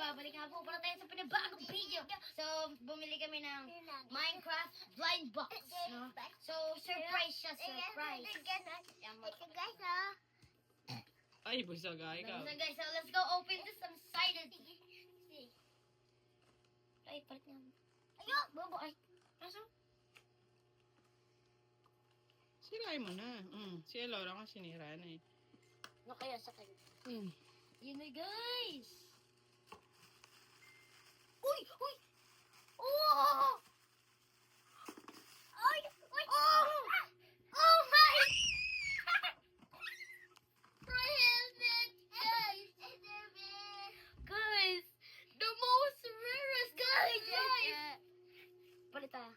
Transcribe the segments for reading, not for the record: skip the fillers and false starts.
babalik nga po para tayo sa pinabagong video. So, bumili kami ng Minecraft blind box, no? So, surprise siya, surprise. Yan mo. Ay, busaga, ikaw. So, guys, so let's go open this some sided. Ay, palit nga. Ayun! Bobo, ay. Aso? Sirain mo na. Si Elora nga sinira na eh. Ano kaya sa kanya? Yun na, guys! Uy! Uy! Oh! Ay! Uy! Oh! Oh my! My helmet, guys! Guys! The most rarest, guys! Palita.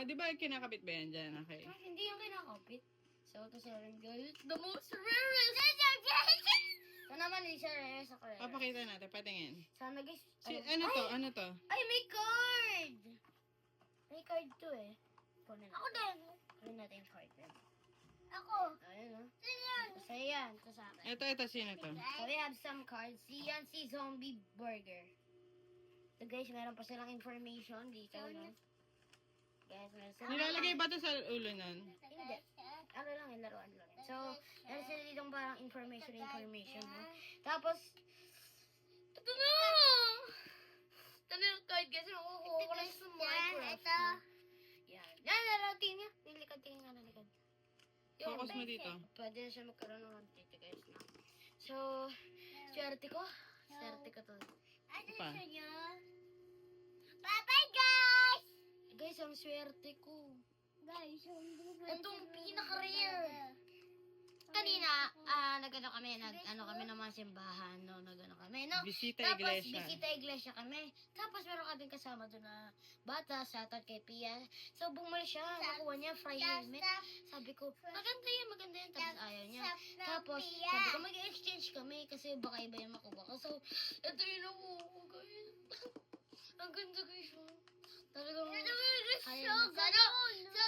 Di ba kinakabit ba yan dyan? Okay. Hindi yung kinakapit. So, ito sa rin, guys. The most rarest! Ito naman, hindi siya rare sa rare. Papakita natin, patingin. Sana, guys. Ano to? Ano to? Ay, may card! May card to eh. Kunin natin. Ako din. Kunin natin yung card. Ako. Ayun, no? Sa yan. Ito sa akin. Ito, sino to? So, we have some cards. Yan si Zombie Burger. So, guys, meron pa silang information dito, no? Guys, meron sila. Nilalagay ba to sa ulo nun? Hindi. Ano lang, yung laruan lang. So, meron sila ditong parang information, no? Tapos, ito na! Ito na yung card, guys. Nakukuha ko lang sa Minecraft. Ito. Yan. Yan, tingin niya. Tingin nga, nalikad. Focus mo dito. Pwede na siya magkaroon ng dito, guys. So, swerte ko. Swerte ko to. Ito pa. Bye-bye, guys! Guys, ang swerte ko. Guys, Itong pinaka-rare. Kanina, nag-ano kami ng mga simbahan, no? Nag-ano kami, no? Bisita Tapos, iglesia. bisita iglesia kami. Tapos, meron kaming kasama doon na bata, sa kay Pia. So, bumalik siya, nakuha niya, fry helmet. Sabi ko, maganda yan. Tapos, ayaw niya. Tapos, sabi ko, mag-exchange kami kasi baka iba yung makuha ko. So, ito yung nakuha ko, guys. Ang ganda, guys. Talagang, so gano'n. So,